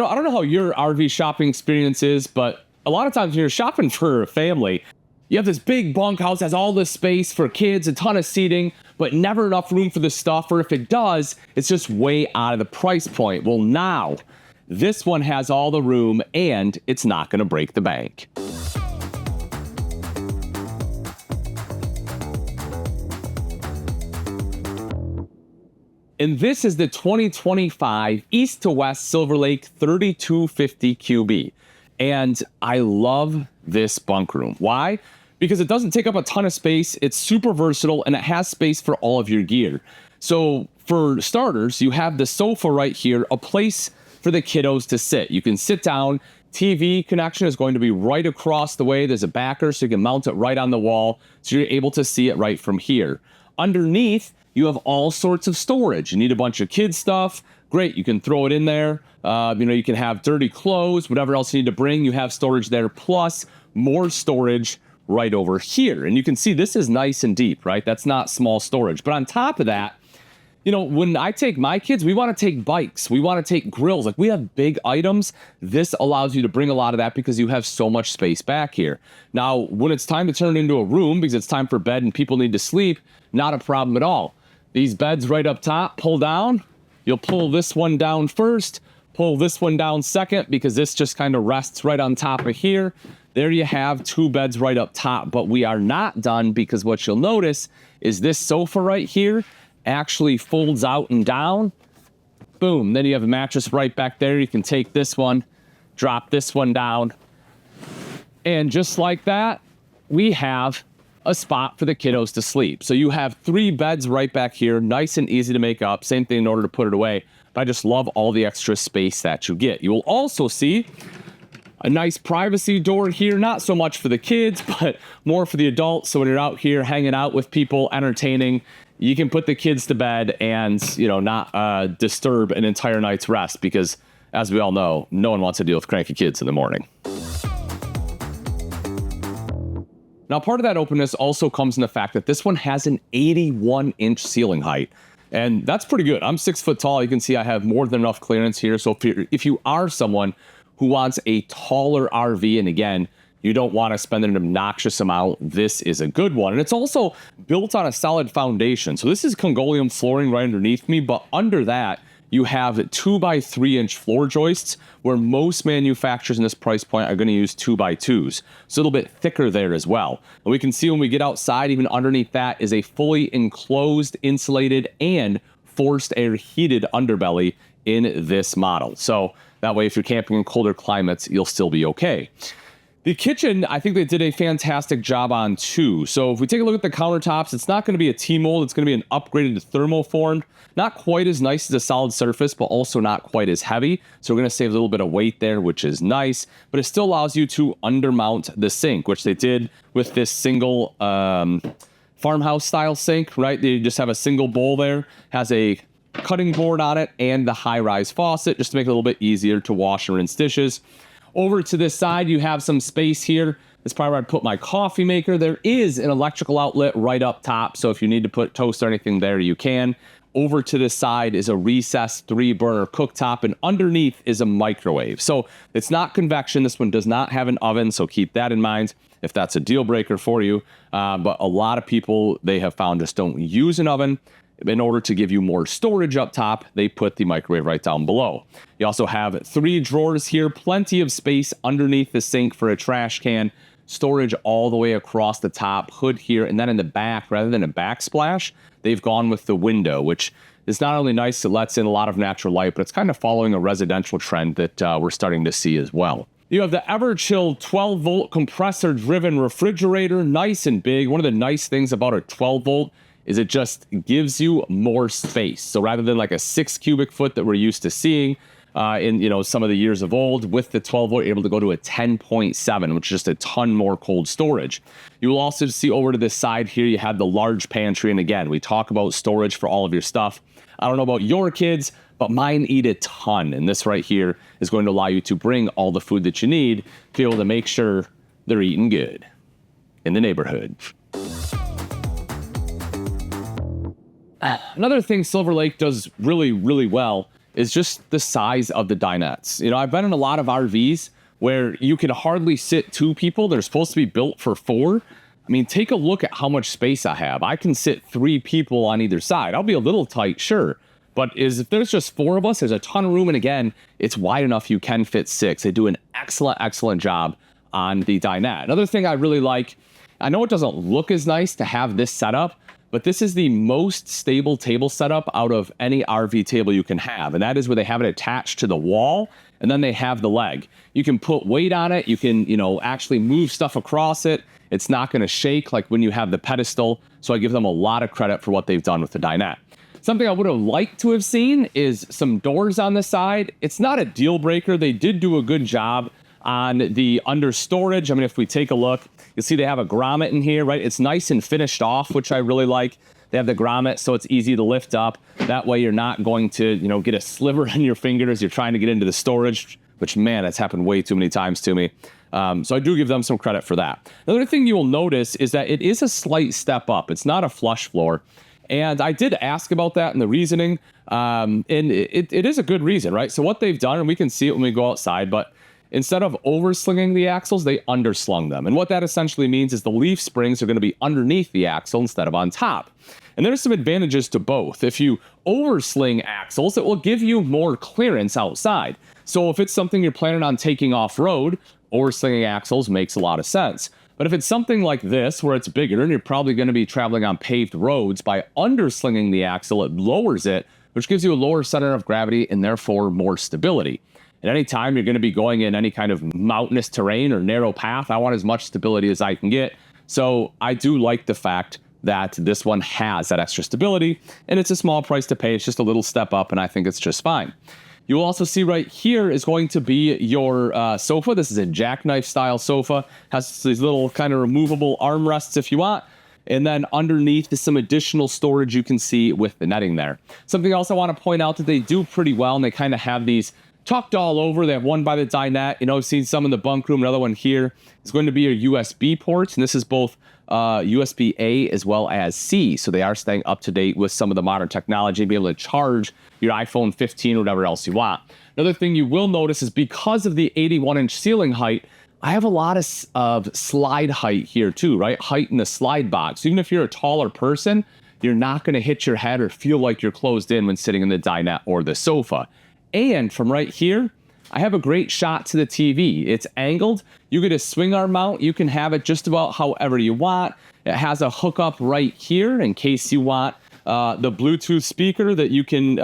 I don't know how your RV shopping experience is, but a lot of times when you're shopping for a family, you have this big bunkhouse, has all this space for kids, a ton of seating, but never enough room for the stuff, or if it does, it's just way out of the price point. Well, now, this one has all the room, and it's not going to break the bank. And this is the 2025 East to West Silver Lake 3250 QB. And I love this bunk room. Why? Because it doesn't take up a ton of space, it's super versatile, and it has space for all of your gear. So for starters, you have the sofa right here, a place for the kiddos to sit. You can sit down. TV connection is going to be right across the way. There's a backer, so you can mount it right on the wall, so you're able to see it right from here. Underneath, you have all sorts of storage. You need a bunch of kids stuff. Great, you can throw it in there. You can have dirty clothes, whatever else you need to bring. You have storage there, plus more storage right over here. And you can see this is nice and deep, right? That's not small storage. But on top of that, when I take my kids, we want to take bikes. We want to take grills. Like, we have big items. This allows you to bring a lot of that because you have so much space back here. Now, when it's time to turn it into a room because it's time for bed and people need to sleep, not a problem at all. These beds right up top, pull down. You'll pull this one down first, pull this one down second, because this just kind of rests right on top of here. There you have two beds right up top, but we are not done, because what you'll notice is this sofa right here actually folds out and down. Boom, then you have a mattress right back there. You can take this one, drop this one down, and just like that, we have a spot for the kiddos to sleep. So you have three beds right back here, nice and easy to make up. Same thing in order to put it away. But I just love all the extra space that you get. You will also see a nice privacy door here, not so much for the kids, but more for the adults. So when you're out here hanging out with people, entertaining, you can put the kids to bed and, not disturb an entire night's rest, because as we all know, no one wants to deal with cranky kids in the morning. Now, part of that openness also comes in the fact that this one has an 81-inch ceiling height, and that's pretty good. I'm 6 foot tall. You can see I have more than enough clearance here. So if you are someone who wants a taller RV, and again, you don't want to spend an obnoxious amount, this is a good one. And it's also built on a solid foundation. So this is Congolium flooring right underneath me, but under that, you have 2x3-inch floor joists, where most manufacturers in this price point are going to use 2x2s. So a little bit thicker there as well. And we can see when we get outside, even underneath that is a fully enclosed, insulated, and forced air heated underbelly in this model. So that way, if you're camping in colder climates, you'll still be okay. The kitchen, I think they did a fantastic job on too. So if we take a look at the countertops, it's not going to be a T-mold. It's going to be an upgraded thermoformed. Not quite as nice as a solid surface, but also not quite as heavy. So we're going to save a little bit of weight there, which is nice. But it still allows you to undermount the sink, which they did with this single farmhouse style sink, right? They just have a single bowl there, has a cutting board on it, and the high-rise faucet, just to make it a little bit easier to wash and rinse dishes. Over to this side, you have some space here. That's probably where I'd put my coffee maker. There is an electrical outlet right up top, so if you need to put toast or anything there, you can. Over to this side is a recessed 3-burner cooktop, and underneath is a microwave. So it's not convection. This one does not have an oven, so keep that in mind if that's a deal breaker for you. But a lot of people, they have found, just don't use an oven. In order to give you more storage up top, they put the microwave right down below. You also have 3 drawers here, plenty of space underneath the sink for a trash can, storage all the way across the top, hood here, and then in the back, rather than a backsplash, they've gone with the window, which is not only nice, it lets in a lot of natural light, but it's kind of following a residential trend that we're starting to see as well. You have the Everchill 12-volt compressor-driven refrigerator, nice and big. One of the nice things about a 12-volt is it just gives you more space. So rather than like a 6 cubic foot that we're used to seeing in some of the years of old, with the 12 volt, you're able to go to a 10.7, which is just a ton more cold storage. You will also see over to this side here, you have the large pantry. And again, we talk about storage for all of your stuff. I don't know about your kids, but mine eat a ton. And this right here is going to allow you to bring all the food that you need to be able to make sure they're eating good in the neighborhood. Another thing Silver Lake does really, really well is just the size of the dinettes. You know, I've been in a lot of RVs where you can hardly sit 2 people. They're supposed to be built for 4. I mean, take a look at how much space I have. I can sit 3 people on either side. I'll be a little tight, sure. But if there's just 4 of us, there's a ton of room. And again, it's wide enough you can fit 6. They do an excellent job on the dinette. Another thing I really like, I know it doesn't look as nice to have this setup, but this is the most stable table setup out of any RV table you can have. And that is where they have it attached to the wall, and then they have the leg. You can put weight on it. You can, actually move stuff across it. It's not going to shake like when you have the pedestal. So I give them a lot of credit for what they've done with the dinette. Something I would have liked to have seen is some doors on the side. It's not a deal breaker. They did do a good job on the under storage. I mean, if we take a look, you'll see they have a grommet in here, right? It's nice and finished off, which I really like. They have the grommet, so it's easy to lift up. That way you're not going to, get a sliver in your finger as you're trying to get into the storage, which, man, that's happened way too many times to me. So I do give them some credit for that. Another thing you will notice is that it is a slight step up. It's not a flush floor. And I did ask about that and the reasoning, and it is a good reason, right? So what they've done, and we can see it when we go outside, but instead of overslinging the axles, they underslung them. And what that essentially means is the leaf springs are going to be underneath the axle instead of on top. And there's some advantages to both. If you oversling axles, it will give you more clearance outside. So if it's something you're planning on taking off-road, overslinging axles makes a lot of sense. But if it's something like this, where it's bigger and you're probably going to be traveling on paved roads, by underslinging the axle, it lowers it, which gives you a lower center of gravity and therefore more stability. And anytime you're going to be going in any kind of mountainous terrain or narrow path, I want as much stability as I can get. So I do like the fact that this one has that extra stability, and it's a small price to pay. It's just a little step up, and I think it's just fine. You'll also see right here is going to be your sofa. This is a jackknife style sofa. Has these little kind of removable armrests if you want. And then underneath is some additional storage you can see with the netting there. Something else I want to point out that they do pretty well, and they kind of have these tucked all over. They have one by the dinette. I've seen some in the bunk room. Another one here is going to be your USB ports, and this is both USB-A as well as C. So they are staying up to date with some of the modern technology, be able to charge your iPhone 15 or whatever else you want. Another thing you will notice is because of the 81-inch ceiling height, I have a lot of slide height here too, right? Height in the slide box. Even if you're a taller person, you're not going to hit your head or feel like you're closed in when sitting in the dinette or the sofa. And from right here, I have a great shot to the TV. It's angled. You get a swing arm mount. You can have it just about however you want. It has a hookup right here in case you want the Bluetooth speaker that you can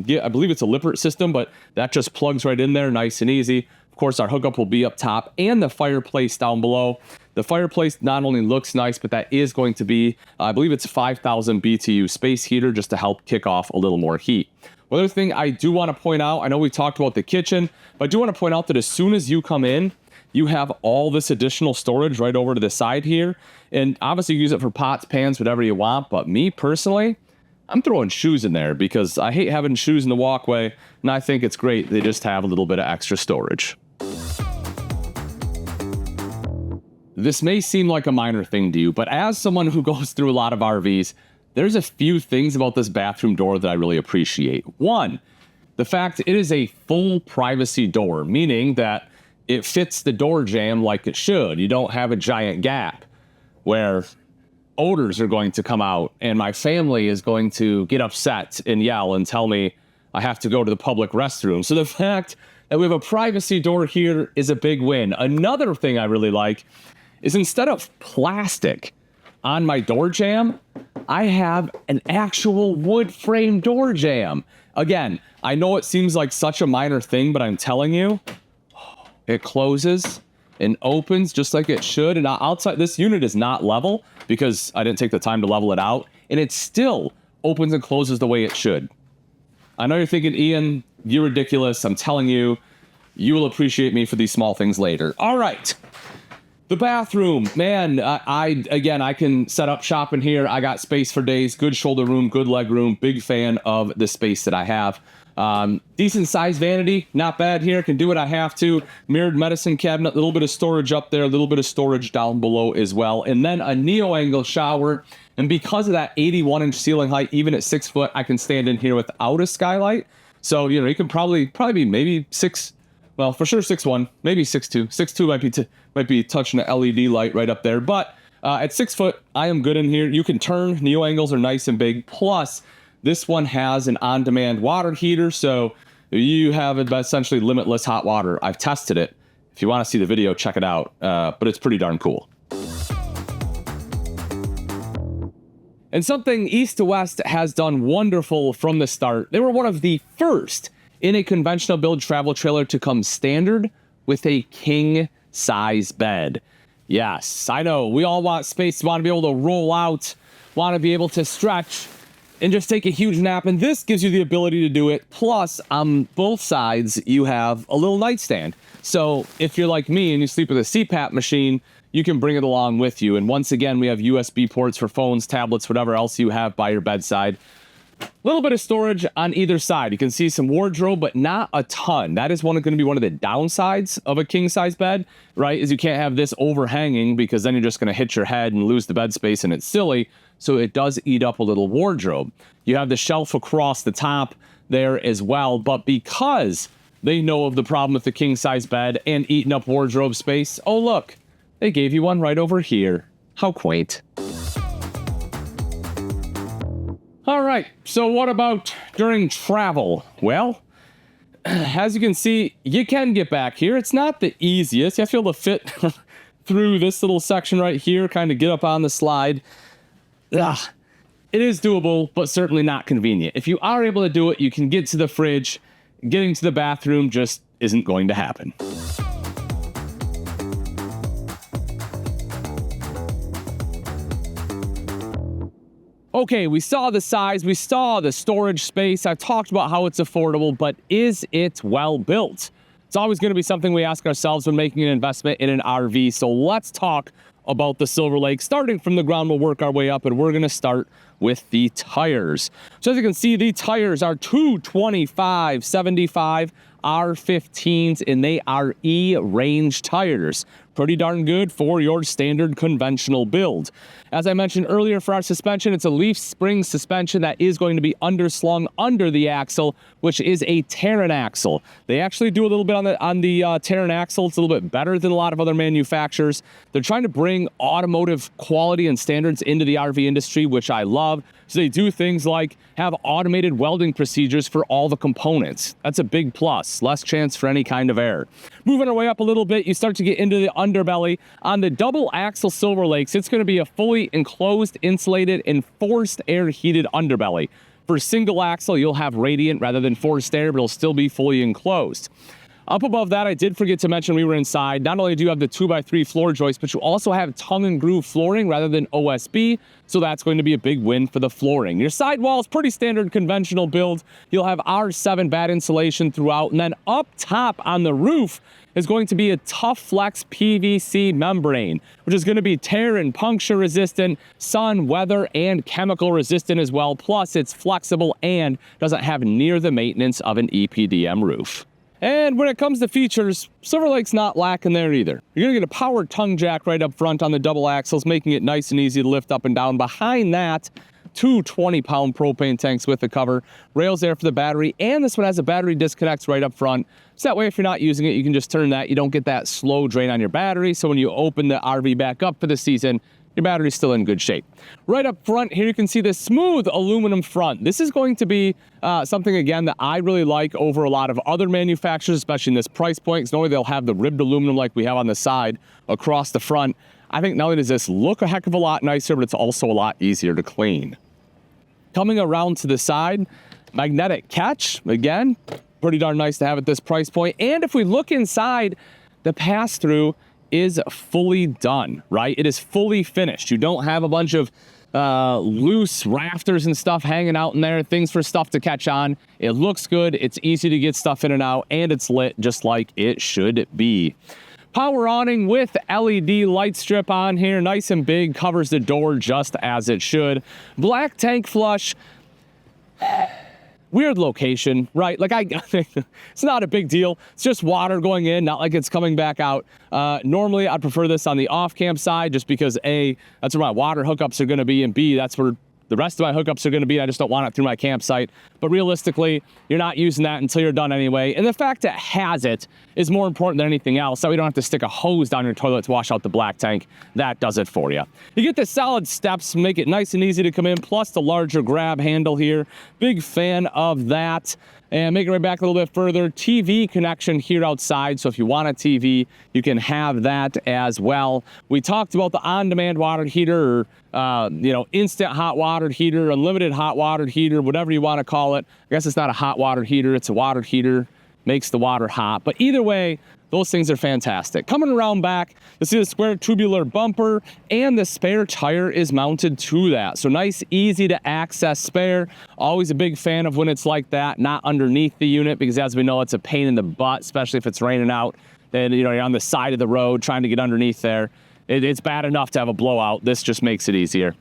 get. I believe it's a Lippert system, but that just plugs right in there, nice and easy. Of course, our hookup will be up top and the fireplace down below. The fireplace not only looks nice, but that is going to be, I believe it's 5,000 BTU space heater just to help kick off a little more heat. One other thing I do want to point out, I know we talked about the kitchen, but I do want to point out that as soon as you come in, you have all this additional storage right over to the side here. And obviously you use it for pots, pans, whatever you want. But me personally, I'm throwing shoes in there because I hate having shoes in the walkway. And I think it's great they just have a little bit of extra storage. This may seem like a minor thing to you, but as someone who goes through a lot of RVs, there's a few things about this bathroom door that I really appreciate. One, the fact it is a full privacy door, meaning that it fits the door jamb like it should. You don't have a giant gap where odors are going to come out and my family is going to get upset and yell and tell me I have to go to the public restroom. So the fact that we have a privacy door here is a big win. Another thing I really like is instead of plastic on my door jamb, I have an actual wood frame door jamb. Again, I know it seems like such a minor thing, but I'm telling you, it closes and opens just like it should. And outside, this unit is not level because I didn't take the time to level it out. And it still opens and closes the way it should. I know you're thinking, Ian, you're ridiculous. I'm telling you, you will appreciate me for these small things later. All right. The bathroom, man, I can set up shop in here. I got space for days, good shoulder room, good leg room, big fan of the space that I have. Decent size vanity, not bad here, can do what I have to. Mirrored medicine cabinet, a little bit of storage up there, a little bit of storage down below as well. And then a neo-angle shower. And because of that 81-inch ceiling height, even at 6 foot, I can stand in here without a skylight. So, you can probably be maybe six, well, for sure 6'1", maybe 6'2". 6'2" might be touching the LED light right up there. But at 6 foot, I am good in here. You can turn. Neo angles are nice and big. Plus, this one has an on-demand water heater, so you have essentially limitless hot water. I've tested it. If you want to see the video, check it out. But it's pretty darn cool. And something East to West has done wonderful from the start. They were one of the first in a conventional build travel trailer to come standard with a king size bed. Yes, I know we all want space, want to be able to roll out, want to be able to stretch and just take a huge nap. And this gives you the ability to do it. Plus, on both sides, you have a little nightstand. So if you're like me and you sleep with a CPAP machine, you can bring it along with you. And once again, we have USB ports for phones, tablets, whatever else you have by your bedside. A little bit of storage on either side. You can see some wardrobe, but not a ton. That is going to be one of the downsides of a king size bed, right? Is you can't have this overhanging because then you're just going to hit your head and lose the bed space, and it's silly. So it does eat up a little wardrobe. You have the shelf across the top there as well, but because they know of the problem with the king size bed and eating up wardrobe space, oh look, they gave you one right over here. How quaint. All right, so what about during travel? Well, as you can see, you can get back here. It's not the easiest. You have to be able to fit through this little section right here, kind of get up on the slide. It is doable, but certainly not convenient. If you are able to do it, you can get to the fridge. Getting to the bathroom just isn't going to happen. Okay, we saw the size, we saw the storage space. I've talked about how it's affordable, but is it well built? It's always going to be something we ask ourselves when making an investment in an RV. So let's talk about the Silver Lake. Starting from the ground, we'll work our way up, and we're going to start with the tires. So as you can see, the tires are 225/75 R15s, and they are E-range tires. Pretty darn good for your standard conventional build. As I mentioned earlier, for our suspension, it's a leaf spring suspension that is going to be underslung under the axle, which is a Terran axle. They actually do a little bit on the Terran axle. It's a little bit better than a lot of other manufacturers. They're trying to bring automotive quality and standards into the RV industry, which I love. So they do things like have automated welding procedures for all the components. That's a big plus, less chance for any kind of error. Moving our way up a little bit, you start to get into the underbelly. On the double axle Silver Lakes, it's going to be a fully enclosed, insulated, and forced air heated underbelly. For single axle, you'll have radiant rather than forced air, but it'll still be fully enclosed. Up above that, I did forget to mention we were inside. Not only do you have the 2x3 floor joist, but you also have tongue and groove flooring rather than OSB, so that's going to be a big win for the flooring. Your sidewall is pretty standard conventional build. You'll have R7 bat insulation throughout, and then up top on the roof is going to be a Tough Flex PVC membrane, which is going to be tear and puncture resistant, sun, weather, and chemical resistant as well. Plus, it's flexible and doesn't have near the maintenance of an EPDM roof. And when it comes to features, Silver Lake's not lacking there either. You're going to get a powered tongue jack right up front on the double axles, making it nice and easy to lift up and down. Behind that, two 20-pound propane tanks with a cover, rails there for the battery, and this one has a battery disconnect right up front. So that way, if you're not using it, you can just turn that. You don't get that slow drain on your battery. So when you open the RV back up for the season, your battery's still in good shape. Right up front here, you can see the smooth aluminum front. This is going to be something, again, that I really like over a lot of other manufacturers, especially in this price point, because not only they'll have the ribbed aluminum like we have on the side across the front, I think not only does this look a heck of a lot nicer, but it's also a lot easier to clean. Coming around to the side, magnetic catch. Again, pretty darn nice to have at this price point. And if we look inside, the pass-through is fully done, right? It is fully finished. You don't have a bunch of loose rafters and stuff hanging out in there, things for stuff to catch on. It looks good, it's easy to get stuff in and out, and it's lit just like it should be. Power awning with LED light strip on here, nice and big, covers the door just as it should. Black tank flush. Weird location, right? Like, it's not a big deal. It's just water going in, not like it's coming back out. Normally, I'd prefer this on the off-camp side just because A, that's where my water hookups are going to be, and B, that's where the rest of my hookups are going to be. I just don't want it through my campsite. But realistically, you're not using that until you're done anyway. And the fact that it has it is more important than anything else. So you don't have to stick a hose down your toilet to wash out the black tank. That does it for you. You get the solid steps, make it nice and easy to come in, plus the larger grab handle here. Big fan of that. And make it right back a little bit further. TV connection here outside. So if you want a TV, you can have that as well. We talked about the on-demand water heater, or instant hot water heater, unlimited hot water heater, whatever you want to call it. I guess it's not a hot water heater, it's a water heater. Makes the water hot. But either way, those things are fantastic. Coming around back, you see the square tubular bumper, and the spare tire is mounted to that. So nice, easy to access spare. Always a big fan of when it's like that, not underneath the unit, because as we know, it's a pain in the butt, especially if it's raining out. Then you're on the side of the road trying to get underneath there. It's bad enough to have a blowout. This just makes it easier.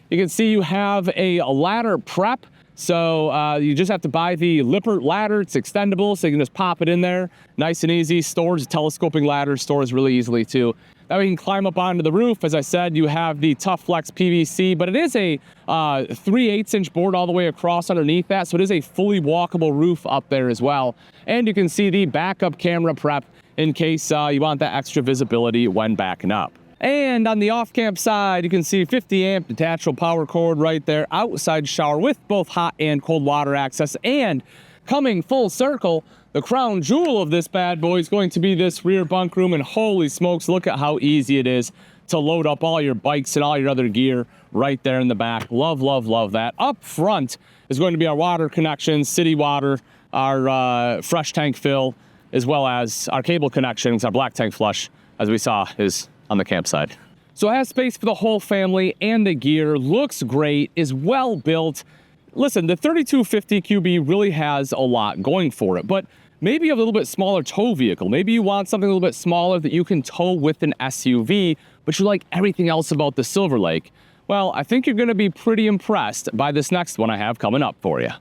You can see you have a ladder prep. So you just have to buy the Lippert ladder. It's extendable, so you can just pop it in there. Nice and easy. Stores, telescoping ladder, stores really easily too. Now we can climb up onto the roof. As I said, you have the Tough Flex PVC, but it is a 3/8" board all the way across underneath that, so it is a fully walkable roof up there as well. And you can see the backup camera prep in case you want that extra visibility when backing up. And on the off-camp side, you can see 50-amp detachable power cord right there, outside shower with both hot and cold water access. And coming full circle, the crown jewel of this bad boy is going to be this rear bunk room. And holy smokes, look at how easy it is to load up all your bikes and all your other gear right there in the back. Love, love, love that. Up front is going to be our water connection, city water, our fresh tank fill, as well as our cable connections, our black tank flush, as we saw, is on the campsite. So it has space for the whole family, and the gear looks great, is well built. Listen, the 3250 QB really has a lot going for it, but maybe a little bit smaller tow vehicle. Maybe you want something a little bit smaller that you can tow with an SUV, but you like everything else about the Silver Lake. Well, I think you're going to be pretty impressed by this next one I have coming up for you.